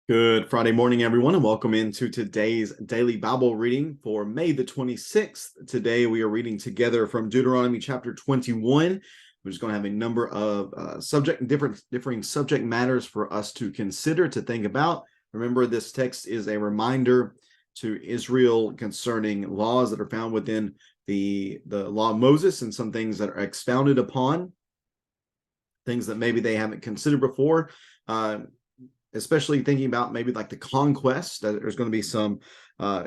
Good Friday morning, everyone, and welcome into today's daily Bible reading for May the 26th. Today, we are reading together from Deuteronomy chapter 21. We're just going to have a number of differing subject matters for us to consider, to think about. Remember, this text is a reminder to Israel concerning laws that are found within the law of Moses and some things that are expounded upon, things that maybe they haven't considered before. Especially thinking about maybe like the conquest, that there's going to be some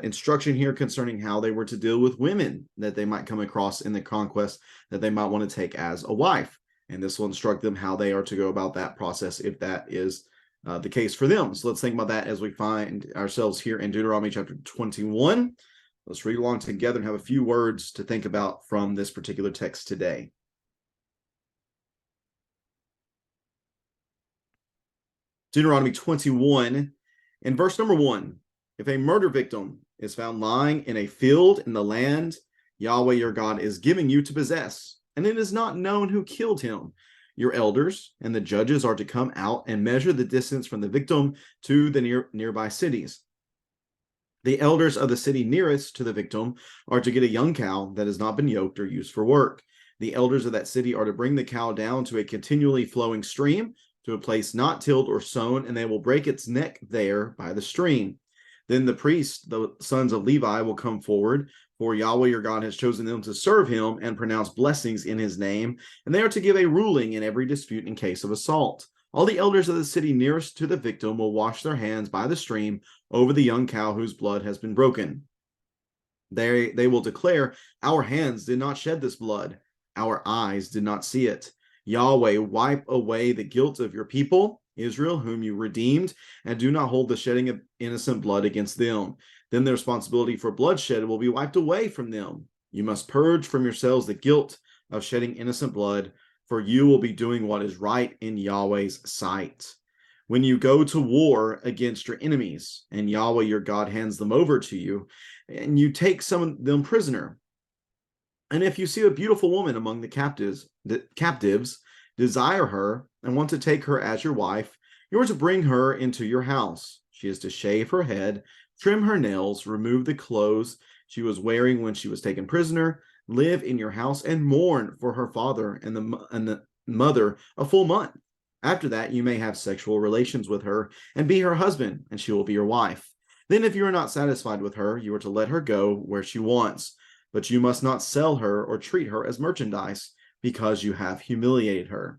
instruction here concerning how they were to deal with women that they might come across in the conquest that they might want to take as a wife. And this will instruct them how they are to go about that process if that is the case for them. So let's think about that as we find ourselves here in Deuteronomy chapter 21. Let's read along together and have a few words to think about from this particular text today. Deuteronomy 21, in verse number 1, if a murder victim is found lying in a field in the land Yahweh your God is giving you to possess, and it is not known who killed him, your elders and the judges are to come out and measure the distance from the victim to the nearby cities. The elders of the city nearest to the victim are to get a young cow that has not been yoked or used for work. The elders of that city are to bring the cow down to a continually flowing stream, to a place not tilled or sown, and they will break its neck there by the stream. Then the priests, the sons of Levi, will come forward, for Yahweh your God has chosen them to serve him and pronounce blessings in his name, and they are to give a ruling in every dispute in case of assault. All the elders of the city nearest to the victim will wash their hands by the stream over the young cow whose blood has been broken. They will declare, our hands did not shed this blood, our eyes did not see it. Yahweh, wipe away the guilt of your people, Israel, whom you redeemed, and do not hold the shedding of innocent blood against them. Then the responsibility for bloodshed will be wiped away from them. You must purge from yourselves the guilt of shedding innocent blood, for you will be doing what is right in Yahweh's sight. When you go to war against your enemies, and Yahweh your God hands them over to you, and you take some of them prisoner, and if you see a beautiful woman among the captives, desire her and want to take her as your wife, you are to bring her into your house. She is to shave her head, trim her nails, remove the clothes she was wearing when she was taken prisoner, live in your house, and mourn for her father and the mother a full month. After that, you may have sexual relations with her and be her husband, and she will be your wife. Then, if you are not satisfied with her, you are to let her go where she wants. But you must not sell her or treat her as merchandise, because you have humiliated her.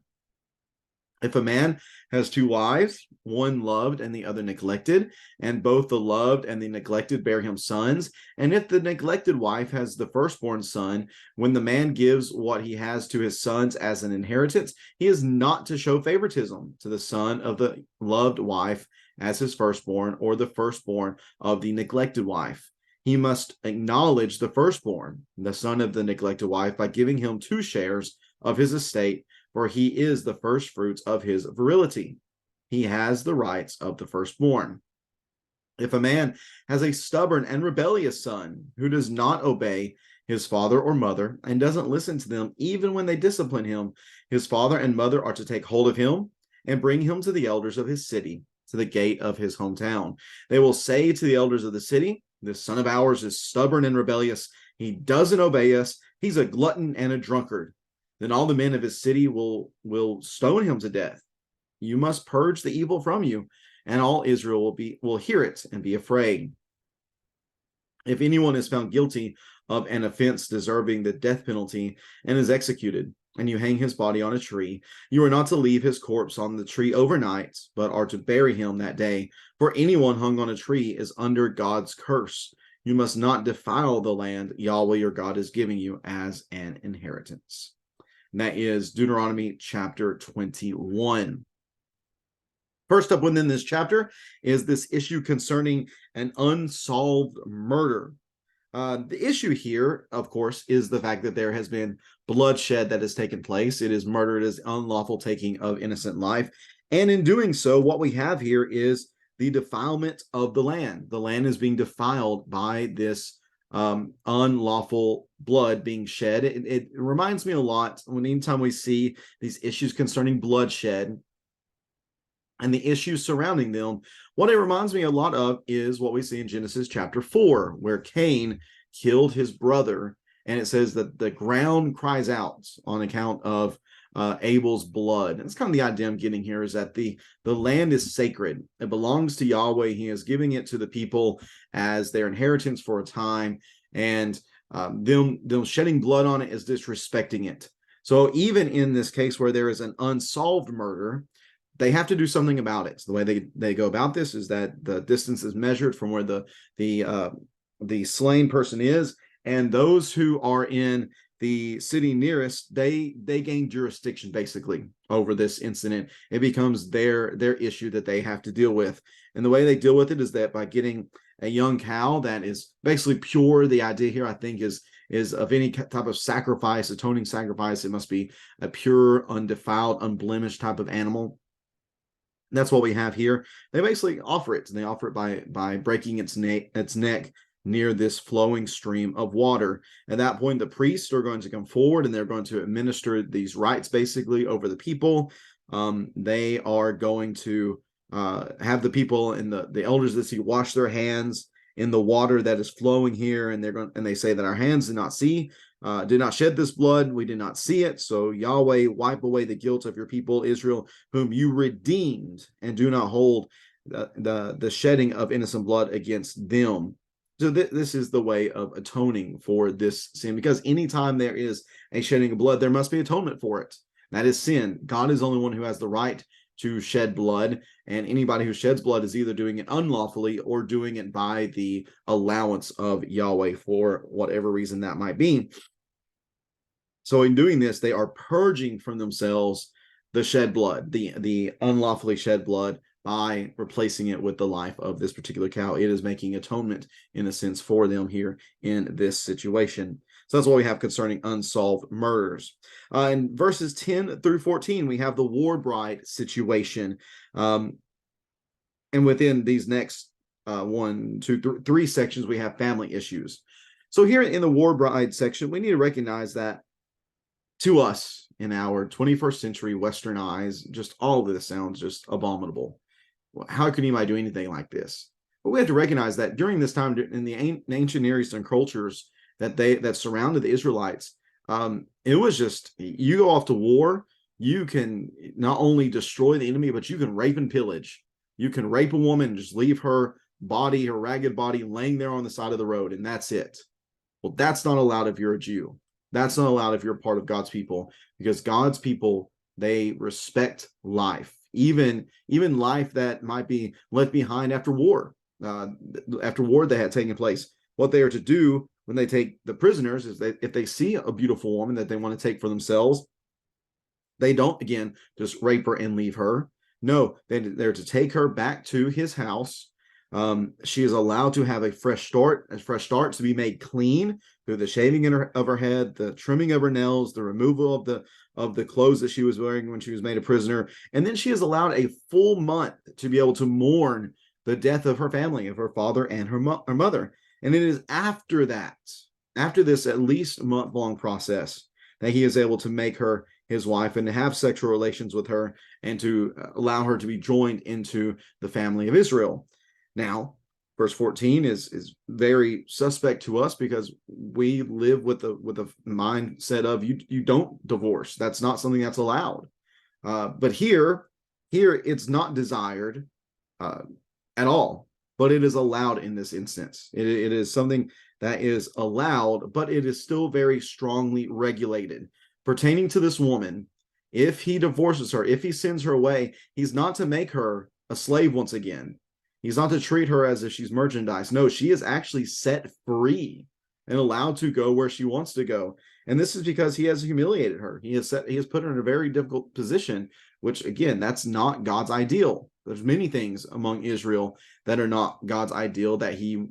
If a man has two wives, one loved and the other neglected, and both the loved and the neglected bear him sons, and if the neglected wife has the firstborn son, when the man gives what he has to his sons as an inheritance, he is not to show favoritism to the son of the loved wife as his firstborn, or the firstborn of the neglected wife. He must acknowledge the firstborn, the son of the neglected wife, by giving him 2 shares of his estate, for he is the first fruits of his virility. He has the rights of the firstborn. If a man has a stubborn and rebellious son who does not obey his father or mother and doesn't listen to them even when they discipline him, his father and mother are to take hold of him and bring him to the elders of his city, to the gate of his hometown. They will say to the elders of the city, this son of ours is stubborn and rebellious. He doesn't obey us. He's a glutton and a drunkard. Then all the men of his city will stone him to death. You must purge the evil from you, and all Israel will hear it and be afraid. If anyone is found guilty of an offense deserving the death penalty and is executed, and you hang his body on a tree, you are not to leave his corpse on the tree overnight, but are to bury him that day. For anyone hung on a tree is under God's curse. You must not defile the land Yahweh your God is giving you as an inheritance. And that is Deuteronomy chapter 21. First up within this chapter is this issue concerning an unsolved murder. The issue here, of course, is the fact that there has been bloodshed that has taken place. It is murder. It is unlawful taking of innocent life. And in doing so, what we have here is the defilement of the land. The land is being defiled by this unlawful blood being shed. It reminds me a lot when anytime we see these issues concerning bloodshed, and the issues surrounding them, what it reminds me a lot of is what we see in Genesis chapter 4, where Cain killed his brother, and it says that the ground cries out on account of Abel's blood. And it's kind of the idea I'm getting here, is that the land is sacred. It belongs to Yahweh. He is giving it to the people as their inheritance for a time, and them shedding blood on it is disrespecting it. So even in this case where there is an unsolved murder, they have to do something about it. So the way they go about this is that the distance is measured from where the slain person is, and those who are in the city nearest, they gain jurisdiction basically over this incident. It becomes their issue that they have to deal with. And the way they deal with it is that by getting a young cow that is basically pure. The idea here, I think, is of any type of sacrifice, atoning sacrifice, it must be a pure, undefiled, unblemished type of animal. That's what we have here. They basically offer it, and they offer it by breaking its neck near this flowing stream of water. At that point, the priests are going to come forward, and they're going to administer these rites basically over the people. They are going to have the people and the elders of the city wash their hands in the water that is flowing here, and they say that our hands did not shed this blood, we did not see it. So Yahweh, wipe away the guilt of your people Israel, whom you redeemed, and do not hold the shedding of innocent blood against them. So this is the way of atoning for this sin, because anytime there is a shedding of blood, there must be atonement for it. That is sin. God is the only one who has the right to shed blood, and anybody who sheds blood is either doing it unlawfully or doing it by the allowance of Yahweh for whatever reason that might be. So in doing this, they are purging from themselves the shed blood, the unlawfully shed blood, by replacing it with the life of this particular cow. It is making atonement, in a sense, for them here in this situation. So that's what we have concerning unsolved murders. In verses 10 through 14, we have the war bride situation. And within these next 3 sections, we have family issues. So here in the war bride section, we need to recognize that to us, in our 21st century Western eyes, just all of this sounds just abominable. How can anybody do anything like this? But we have to recognize that during this time in the ancient Near Eastern cultures that surrounded the Israelites, it was just, you go off to war, you can not only destroy the enemy, but you can rape and pillage. You can rape a woman and just leave her ragged body laying there on the side of the road, and that's it. Well, that's not allowed if you're a Jew. That's not allowed if you're part of God's people, because God's people, they respect life. Even life that might be left behind after war that had taken place. What they are to do when they take the prisoners is that if they see a beautiful woman that they want to take for themselves, they don't, again, just rape her and leave her. No, they're to take her back to his house. She is allowed to have a fresh start, to be made clean through the shaving of her head, the trimming of her nails, the removal of the clothes that she was wearing when she was made a prisoner. And then she is allowed a full month to be able to mourn the death of her family, of her father and her mother. And it is after this at least month-long process, that he is able to make her his wife and to have sexual relations with her and to allow her to be joined into the family of Israel. Now, verse 14 is very suspect to us, because we live with a mindset of you don't divorce. That's not something that's allowed. But here it's not desired at all, but it is allowed in this instance. It is something that is allowed, but it is still very strongly regulated. Pertaining to this woman, if he divorces her, if he sends her away, he's not to make her a slave once again. He's not to treat her as if she's merchandise. No, she is actually set free and allowed to go where she wants to go. And this is because he has humiliated her. He has put her in a very difficult position, which, again, that's not God's ideal. There's many things among Israel that are not God's ideal that he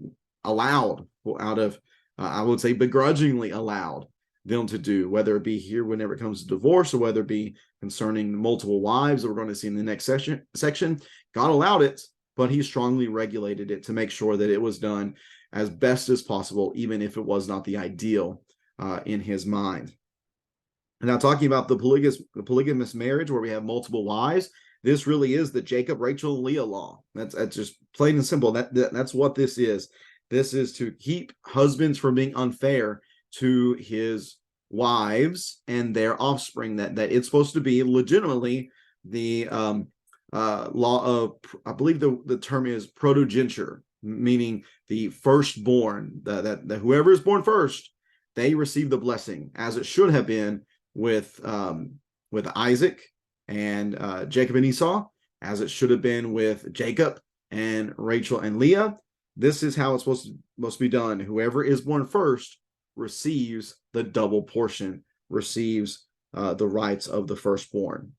allowed out of, I would say, begrudgingly allowed them to do, whether it be here whenever it comes to divorce, or whether it be concerning multiple wives that we're going to see in the next section. God allowed it, but he strongly regulated it to make sure that it was done as best as possible, even if it was not the ideal in his mind. And now, talking about the polygamous marriage, where we have multiple wives, This really is the Jacob, Rachel, and Leah law. That's just plain and simple. That's what this is. This is to keep husbands from being unfair to his wives and their offspring. That it's supposed to be legitimately the law of, I believe the term is protogeniture, meaning the firstborn. That whoever is born first, they receive the blessing, as it should have been with Isaac and Jacob and Esau, as it should have been with Jacob and Rachel and Leah. This is how it's supposed to be done. Whoever is born first receives the double portion, receives the rights of the firstborn.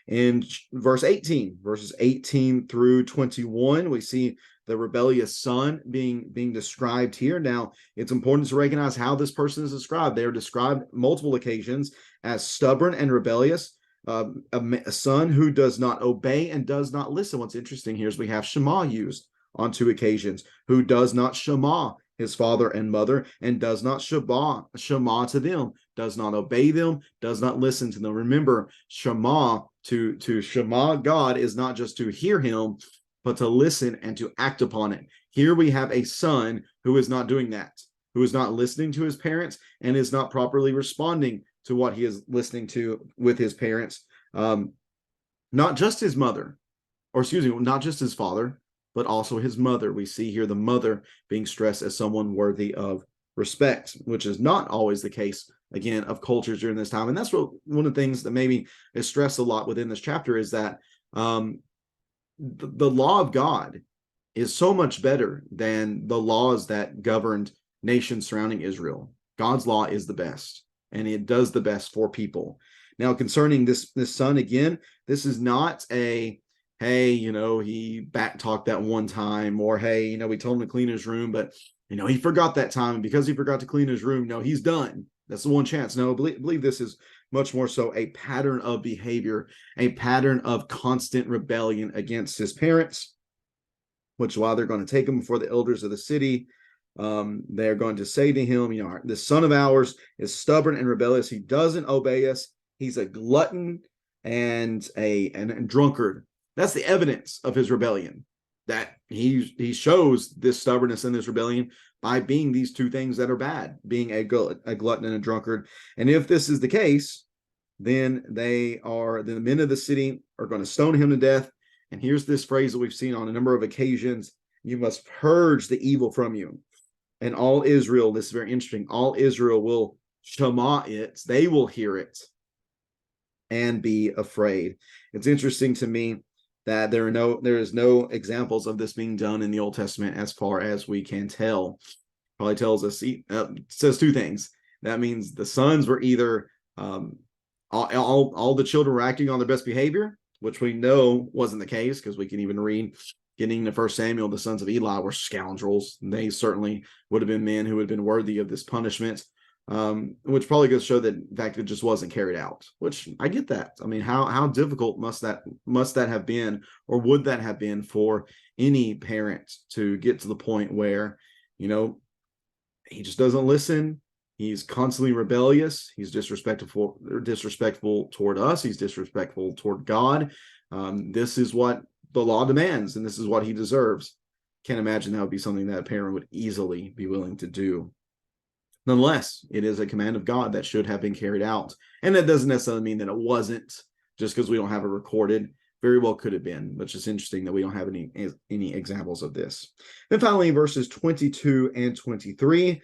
In verses 18 through 21, we see the rebellious son being described here. Now, it's important to recognize how this person is described. They are described multiple occasions as stubborn and rebellious, a son who does not obey and does not listen. What's interesting here is we have Shema used on 2 occasions, who does not Shema his father and mother, and does not Shema to them, does not obey them, does not listen to them. Remember, Shema, to Shema God is not just to hear him, but to listen and to act upon it. Here we have a son who is not doing that, who is not listening to his parents and is not properly responding to what he is listening to with his parents. Not just his mother, or excuse me, not just his father, but also his mother. We see here the mother being stressed as someone worthy of respect, which is not always the case, again, of cultures during this time. And that's what one of the things that maybe is stressed a lot within this chapter is that the law of God is so much better than the laws that governed nations surrounding Israel. God's law is the best, and it does the best for people. Now, concerning this son, again, this is not a, hey, he back-talked that one time, or, hey, we told him to clean his room, but, he forgot that time, and because he forgot to clean his room, no, he's done. That's the one chance. No, I believe this is much more so a pattern of behavior, a pattern of constant rebellion against his parents, which while they're going to take him before the elders of the city, they're going to say to him, this son of ours is stubborn and rebellious. He doesn't obey us. He's a glutton and a drunkard. That's the evidence of his rebellion, that he shows this stubbornness and this rebellion by being these two things that are bad, being a glutton and a drunkard. And if this is the case, then the men of the city are going to stone him to death. And here's this phrase that we've seen on a number of occasions: you must purge the evil from you. And all Israel, this is very interesting, all Israel will shema it, they will hear it and be afraid. It's interesting to me that there is no examples of this being done in the Old Testament as far as we can tell. Probably tells us, says two things. That means the sons were either all the children were acting on their best behavior, which we know wasn't the case, because we can even read, getting to 1 Samuel, the sons of Eli were scoundrels. They certainly would have been men who would have been worthy of this punishment, which probably goes to show that, in fact, it just wasn't carried out, which I get that. I mean, how difficult must that have been, or would that have been for any parent to get to the point where, he just doesn't listen. He's constantly rebellious. He's disrespectful toward us. He's disrespectful toward God. This is what the law demands, and this is what he deserves. Can't imagine that would be something that a parent would easily be willing to do. Nonetheless, it is a command of God that should have been carried out. And that doesn't necessarily mean that it wasn't, just because we don't have it recorded. Very well could have been, but it's just interesting that we don't have any examples of this. Then finally, verses 22 and 23,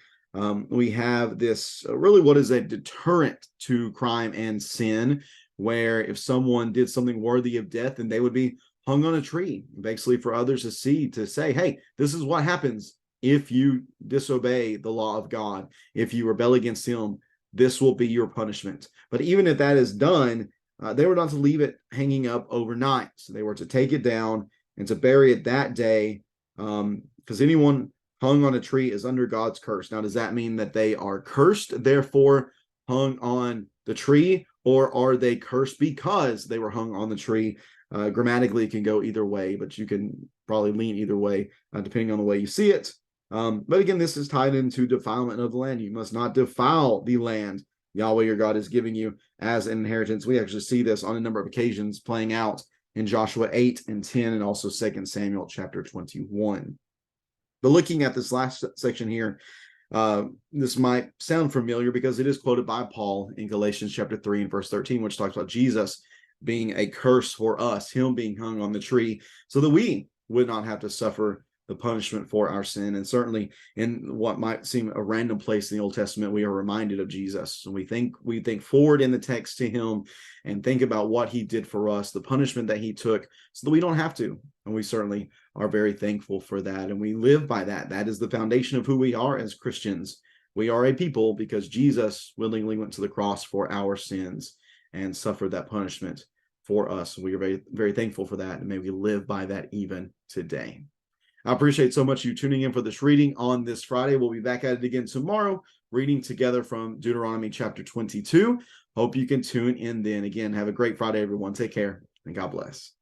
we have this really what is a deterrent to crime and sin, where if someone did something worthy of death, then they would be hung on a tree, basically for others to see, to say, hey, this is what happens if you disobey the law of God. If you rebel against him, this will be your punishment. But even if that is done, they were not to leave it hanging up overnight. So they were to take it down and to bury it that day, because anyone hung on a tree is under God's curse. Now, does that mean that they are cursed, therefore hung on the tree, or are they cursed because they were hung on the tree? Grammatically, it can go either way, but you can probably lean either way, depending on the way you see it. But again, this is tied into defilement of the land. You must not defile the land Yahweh your God is giving you as an inheritance. We actually see this on a number of occasions playing out in Joshua 8 and 10, and also 2 Samuel chapter 21. But looking at this last section here, this might sound familiar because it is quoted by Paul in Galatians chapter 3 and verse 13, which talks about Jesus being a curse for us, him being hung on the tree, so that we would not have to suffer the punishment for our sin. And certainly in what might seem a random place in the Old Testament, we are reminded of Jesus. And we think forward in the text to him and think about what he did for us, the punishment that he took, so that we don't have to. And we certainly are very thankful for that. And we live by that. That is the foundation of who we are as Christians. We are a people because Jesus willingly went to the cross for our sins and suffered that punishment for us. We are very, very thankful for that. And may we live by that even today. I appreciate so much you tuning in for this reading on this Friday. We'll be back at it again tomorrow, reading together from Deuteronomy chapter 22. Hope you can tune in then. Again, have a great Friday, everyone. Take care, and God bless.